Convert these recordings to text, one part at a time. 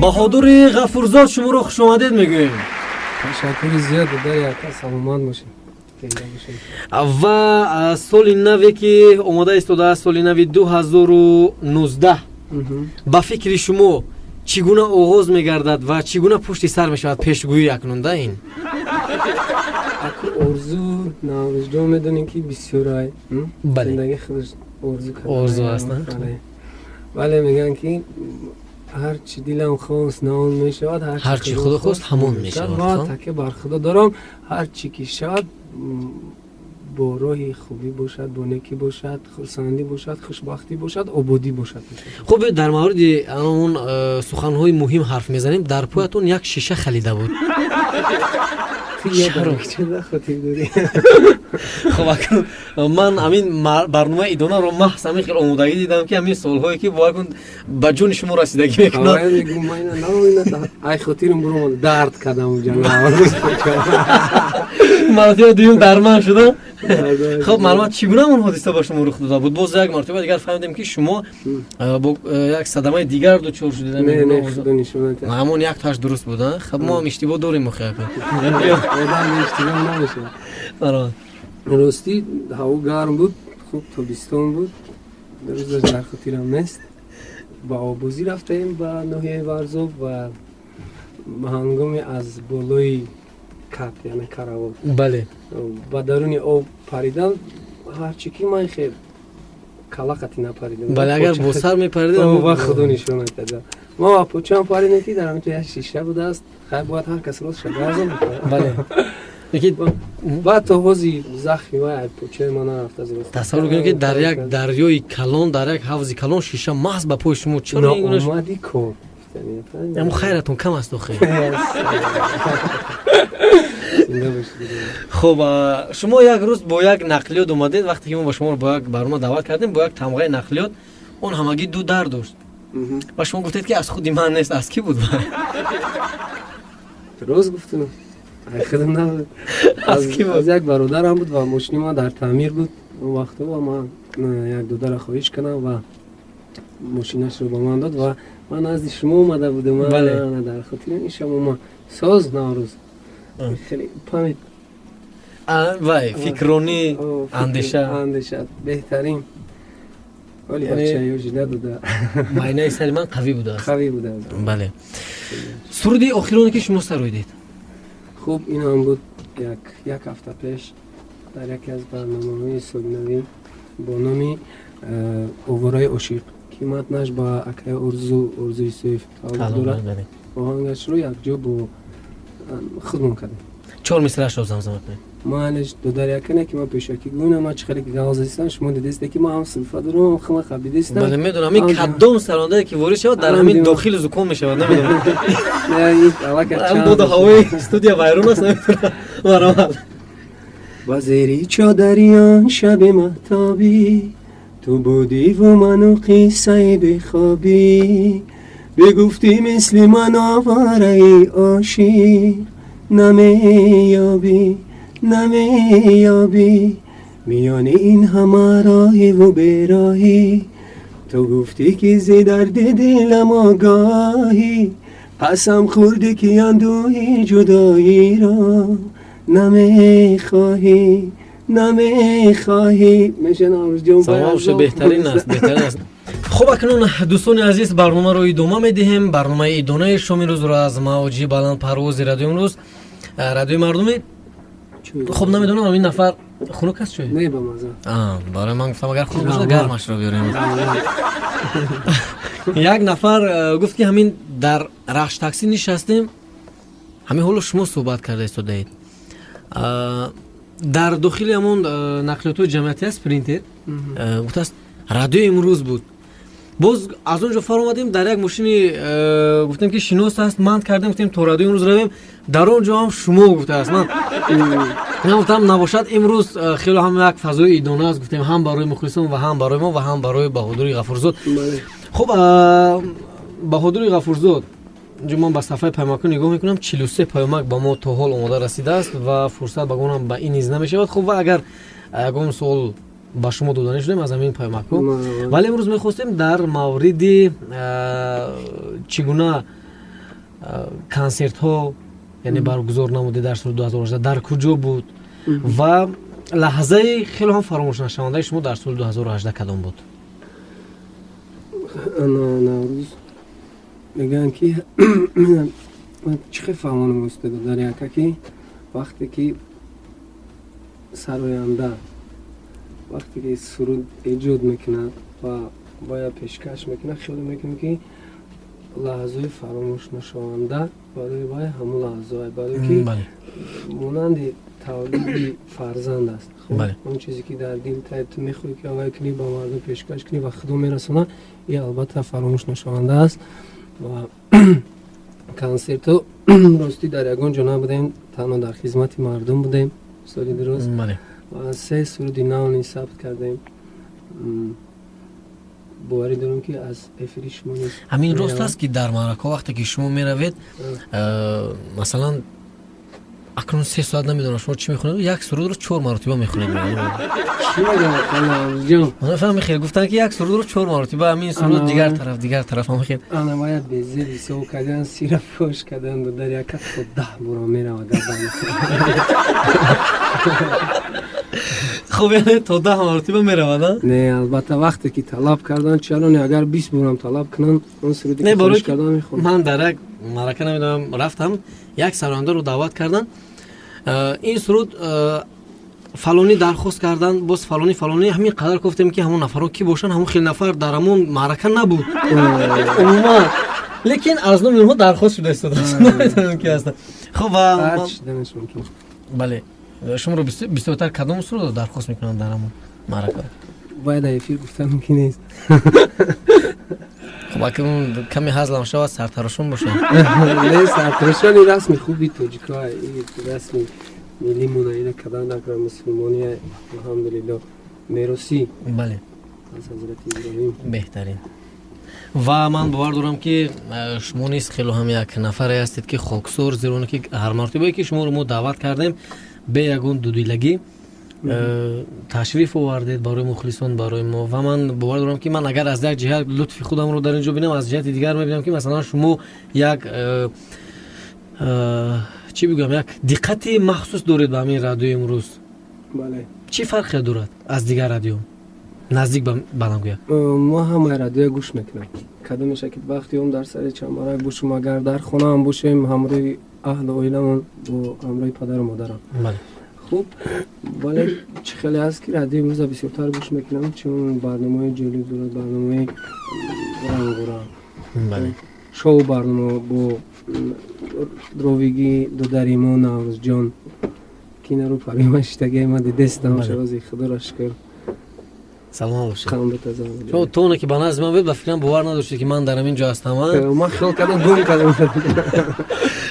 بهادر غفورزاد شما رو خوش آمدید میگویم. تشکر زیاد در یک سلامت باشید. و سال نوی که اومده ایستاده سال نوی 2019 با فکر شما چگونه آغاز میگردد و چگونه پشت سر میشود پیشگویی اکنون ده این ارزو نوروزدو میدونین که بسیار زندگی خودش ارزو هست نه؟ ولی میگن که هر چی دلم خواست نام میشود، هر چی خدا خواست همون میشود. ما تکیه بر خدا دارم، هر چی که شد با روحی خوبی باشد، با نیکی باشد، خرسندی باشد، خوشبختی باشد، آبادی باشد. خب در مورد اون سخنهای مهم حرف میزنیم. در پایتون یک شیشه خلیده بود. خب من همین برنامه ایدانه رو محض همین خیلی آمودگی دیدم که همین سالهایی که باید به جون شما رسیدگی میکنه. ای خاطرم برو درد کردم مرتبه دیون درمان شده. خب معلومات چگونه اون حادثه با شما رخ داده بود؟ باز یک مرتبه دیگر فهمیدیم که شما با یک صدمه دیگر دچار شدید. نه همون یک تاش درست بود. خب ما اشتباه داریم مخیف. اشتباه نمیشه. راستی هوا گرم بود، خوب تابستان بود. روز در خاطرم نیست. با آبوزی رفتیم به ناحیه ورزاب و به هنگامی از بالای کپ یعنی کراوال بله با درون آب پریدم. هرچی که من خیلی کلاقتی نپریدم. بله اگر با سر میپریدم با خدا نشون میداد. ما پوچم پریدم که در همین شیشه بود است. خیلی باید هر کس روز شده ازم. بله یکی بعد تو حوزی زخمی و پوچه ما نرفت از روز. تصور کنید که در یک دریای کلان، در یک حوض کلان شیشه محض به پای شما چرا اینگونه شد؟ اومدی کن. اما خیرتون کم است تو خیر. خب شما یک روز با یک نقلیات اومدید. وقتی که ما با شما رو با یک برنامه دعوت کردیم با یک تمغه نقلیات، اون همگی دو در داشت و شما گفتید که از خودی من نیست. از کی بود؟ درست گفتم. خودم نبود. از یک برادرم بود و ماشین ما در تعمیر بود اون وقت و من یک دودر خواهش کردم و ماشینش رو به من داد و من از شما اومده بودم. بله. در خاطر این شما ما ساز نوروز خیلی پامید وای فکرونی اندیشه بهترین ولی هرچه یوجی نداده. معنی سر من قوی بوده است. قوی بوده. بله. سرودی آخرانی که شما سر دید؟ خوب این هم بود یک هفته پیش در یکی از برنامه‌های سالنوی با نام اوورای عشق که متنش با اکای ارزوی سیف تعلق دارد. با هنگش رو یک جا با خودمون کردیم. چهار مثلش رو زمزمه کنیم. ما هنش دو در یکنه که ما پیشاکی گونه ما چخلی که گاز هستن شما دیدید که ما هم صنفه دارم هم خمه قبلی دستم. بله میدونم این کدام سرانده که وارد شود در همین داخل زکام میشود نمیدونم. نه این علاقه هم بود هوای استودیو وایرون است نمیدونم. با زیری چادریان شب مهتابی تو بودی و منو قصه بخوابی بگفتی مثل من آواره ای عاشق نمیابی میان این همه راهی و براهی تو گفتی که زی درد دلم آگاهی قسم خوردی که اندوهی جدایی را نمیخواهی میشه ناموز جون سوالش بهترین است. خب اکنون دوستان عزیز برنامه رو ادامه میدهیم. برنامه ایدانه شما روز رو از موجی بلند پرواز رادیو امروز رادیو مردمی. خب نمیدونم این نفر خنک است چه؟ نه با مزه. برای من گفتم اگر خنک باشه گرمش رو بیاریم. یک نفر گفت که همین در رخش تاکسی نشستیم همین حالا شما صحبت کرده استودید در داخل همون نقلیات جمعیتی است پرینتر گفت است رادیو امروز بود. باز از اونجا فر اومدیم در یک ماشینی گفتیم که شناس است مند کردیم گفتیم تو رادیو امروز رویم در اونجا هم شما گفته است. من گفتم نباشد امروز خیلی هم یک فضای ایدانه است گفتیم هم برای مخلصان و هم برای ما و هم برای بهادر غفورزاد. خب بهادر غفورزاد من با صفحه پیامک نگاه میکنم 43 پیامک با ما تا حال اومده رسیده است و فرصت بگونم به این نیز نمیشود. خب و اگر یگان سوال با شما دادنی شدیم از همین پیامک ها ولی امروز میخواستیم در مورد چگونه концерт ҳо яъне баргузор намуде дар соли 2018 дар куҷо буд ва лаҳзаи хеле ҳам фаромӯшнашавандаи шумо дар соли 2018 кадом буд? наврӯз мегӯям ки чӣ хел фаҳмонам устода дар яка ки вақте ки сароянда вақте ки суруд эҷод мекунад ва бояд пешкаш мекунад хеле мекунем ки лаҳзаи фаромӯшнашаванда барои вай ҳамун лаҳзаҳое барои ки монанди тавлиди фарзанд аст. Он чизе ки дар дил ту мехоҳӣ ки аввал кунӣ ба мардум пешкаш кунӣ ва худо мерасонад, ин албатта фаромӯшнашаванда аст. ва консертҳо ростӣ дар ягон ҷо набудем, танҳо дар хизмати мардум будем соли дуруз ва 3 суруди навни сабт кардем. боварӣ дорам ки аз эфири шумо низ ҳамин рост аст ки дар маъракаҳо вақте ки шумо меравед масалан акнун 3 соат намедонам шумо чӣ мехонед, як сурудро 4 маротиба мехонед. Чӣ мегӯям халаҷон? Ман фаҳмехел гуфтанд ки як сурудро 4 маротиба, ҳамин суруд дигар тараф ҳамехел. Ана бояд безели сов кардан, сира фош кардан дар яка то 10 бора меравад. хуб яъне то 10 маротиба меравад? Не, албатта вақте ки талаб кардан, чаро не агар 20 борам талаб кунанд, он суруди ки фош кардан мехонам. Ман дар як маърака намедонам рафтам, як сарояндаро даъват кардан. ин суруд фалони дархост кардан, боз фалони ҳамин қадар гуфтем ки ҳамон нафаро ки бошанд, ҳамон хеле нафар дар ҳамон маърака набуд умуман, лекин аз номи онҳо дархост шуда истодаст. намедонам ки ҳастанд. хуб бале шуморо бисёртар кадом сурудро дархост мекунанд дар ҳамон маърака? бояд эфир гуфтам ки нест. хуб акун каме ҳазлам шавад сартарошон бошад. не, сартарошони расми хуби тоҷикҳо, расми миллимона ина кадан накра мусулмони алҳамдулиллоҳ мероси бале аз ҳазрати иброҳим беҳтарин. ва ман бовар дорам ки шумо низ хело ҳам як нафаре ҳастед ки хоксор, зероне ки ҳар мартибае ки шуморо мо даъват кардем бе ягон дудилагӣ ташриф овардед барои мухлисон, барои мо. ва ман бовар дорам ки ман агар аз як ҷиҳат лутфи худамро дар ин ҷо бинам, аз ҷиҳати дигар мебинам ки масалан шумо як чӣ бигӯям, як диққати махсус доред ба ҳамин радиои имрӯз. бале чӣ фарқе дорад аз дигар радио наздик ба намгӯя? мо ҳамаи радио гӯш мекунем. кадом меша ки вақти он дар сари чамбарак бошем, агар дар хонаам бошем ҳамроҳи аҳли оиламон бо ҳамроҳи падару модарам. хуб вале чӣ хеле аст ки радиои имрӯза бисёртар гӯш мекунам, чун барномаҳои ҷолиб дорад, барномаи рангоран, шоу барнома бо ровиги додаримо наврӯзҷон ки инро парима шитаги ма дидестам шавози худоро шукр. саломат бошед. шумо то оне ки ба назди ман бед ба фикрам бовар надоштед ки ман дар ҳамин ҷо ҳастам. ман хел кардам гум кардам.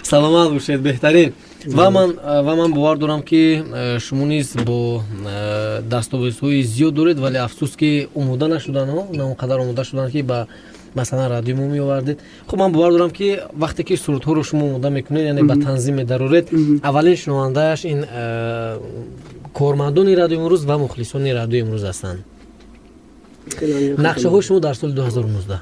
саломат бошед, беҳтарин. ва ман бовар дорам ки шумо низ бо дастовезҳои зиёд доред, вале афсус ки омода нашудан, на он қадар омода шудан ки ба масалан радио мо меовардед. хуб ман бовар дорам ки вақте ки сурудҳоро шумо омода мекунед, яъне ба танзим медароред, аввалин шунавандааш ин кормандони радиои имрӯз ва мухлисони радиои имрӯз ҳастанд. нақшаҳои шумо дар соли 2019?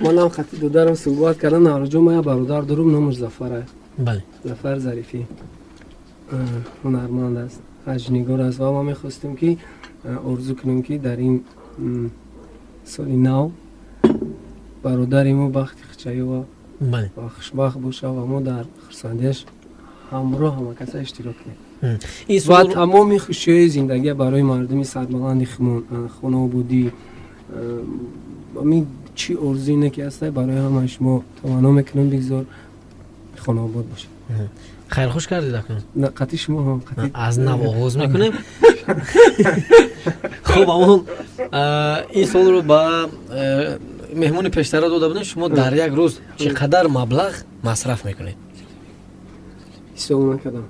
манам хати додарам суҳбат кардам. навраҷон ма як бародар дорум, номаш Зафар аст. бале Зафар Зарифӣ ҳунарманд аст, аҷнигор аст ва ма мехостем ки орзу кунем ки дар ин соли нав бародари мо бахти хичаёва ва хушбахт бошад ва мо дар хурсандиаш ҳамроҳ ҳамакаса иштирок кунем. ва тамоми хушиҳои зиндагӣ барои мардуми сарбаланди хонобудӣ ҳамин чӣ орзуи неки аста барои ҳамаи шумо таманно мекунем бигзор хонобод бошед. хайрхуш кардед акнун? қати шумо ҳам аз нав оғоз мекунем. хуб амон ин солро ба меҳмони пештара дода будем. шумо дар як рӯз чӣ қадар маблағ масраф мекунед? ҳисоб накардам.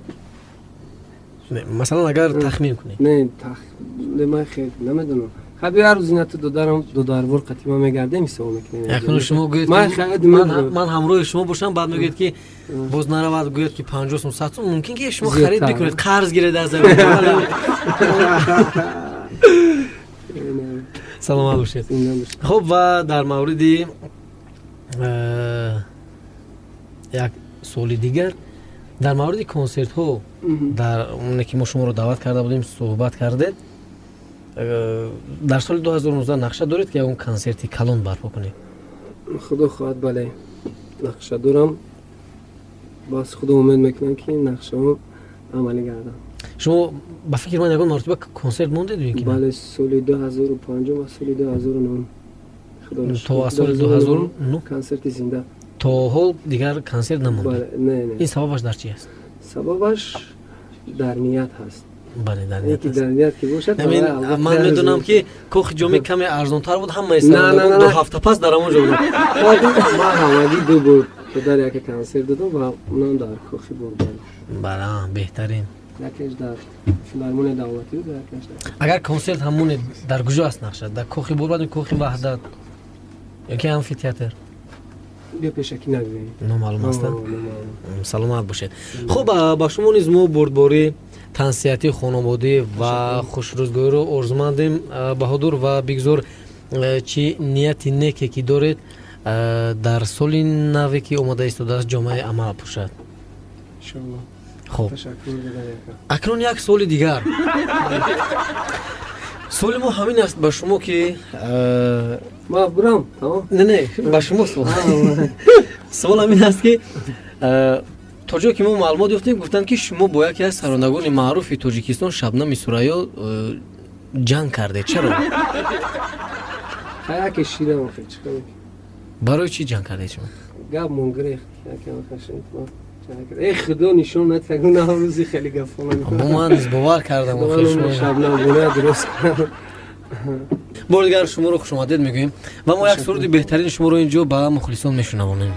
масалан агар тахмин кунед? не ман хеле намедонам. хаб як рӯз ина ту додарам додарвор қатима мегардем ҳисоб мекунем. якун шумо гӯед ман ҳамроҳи шумо бошам, баъд мегӯед ки боз наравад, гӯед ки 50 сум 100 сум мумкин ки шумо харид бикунед, қарз гиред аз саломат бошед. хуб ва дар мавриди یک سال دیگر در مورد کنسرت ها در اون که ما شما رو دعوت کرده بودیم صحبت کردید. در سال 2019 نقشه دارید که اون کنسرتی کلان برپا کنید؟ خدا خواهد بله نقشه دارم. باز خدا امید میکنم که این نقشه هم عملی گردم. شما با فکر من یکان مرتبه کنسرت موندید که بله سال 2005 و سال 2009 خدا تا سال 2009 کنسرت زنده. تا حال دیگر کنسرت نمونده. بله نه این سببش در چی است؟ سببش در نیت هست. بله در نیت است. در نیت که باشد. من میدونم که کوخ جامع کمی ارزان‌تر بود همه نه. دو هفته پس در اونجا بود. ما همگی دو بار که در یک کنسرت دادم و اونم در کوخی بود. بله بهترین. یکیش در فیلارمونی دولتی و یکیش در. اگر کنسرت همون در کجا است نقشه؟ در کوخی بود کوخی وحدت یا که امفی‌تئاتر؟ بیا پیشکی نگوییم. نامعلوم است. سلامت باشید. خب با شما نیز ما بردباری تنسیتی خانواده و خوشروزگاری رو آرزومندیم بهادر و بگذار چی نیتی نیکی که دارید در سال نوی که اومده ایستاده است جامعه عمل پوشد. انشالله. خب تشکر بدهید. اکنون یک سال دیگر سوال ما همین است به شما که ما برام تمام. نه به شما سوال همین است که تا جایی که ما معلومات یافتیم گفتن که شما با یکی از سرانندگان معروف تاجیکستان شبنم سوریا جنگ کرده. چرا؟ یکی شیرم خیلی چیکار برای چی جنگ کرده شما؟ گپ مونگره یکم خشنید ما ای خدا نشون ندید که نه روزی خیلی گپ با من از باور کردم شما شبنم بونه درست کردم. بار دیگر شما رو خوش آمدید میگویم و ما یک سرود بهترین شما رو اینجا با مخلصان میشنوانیم.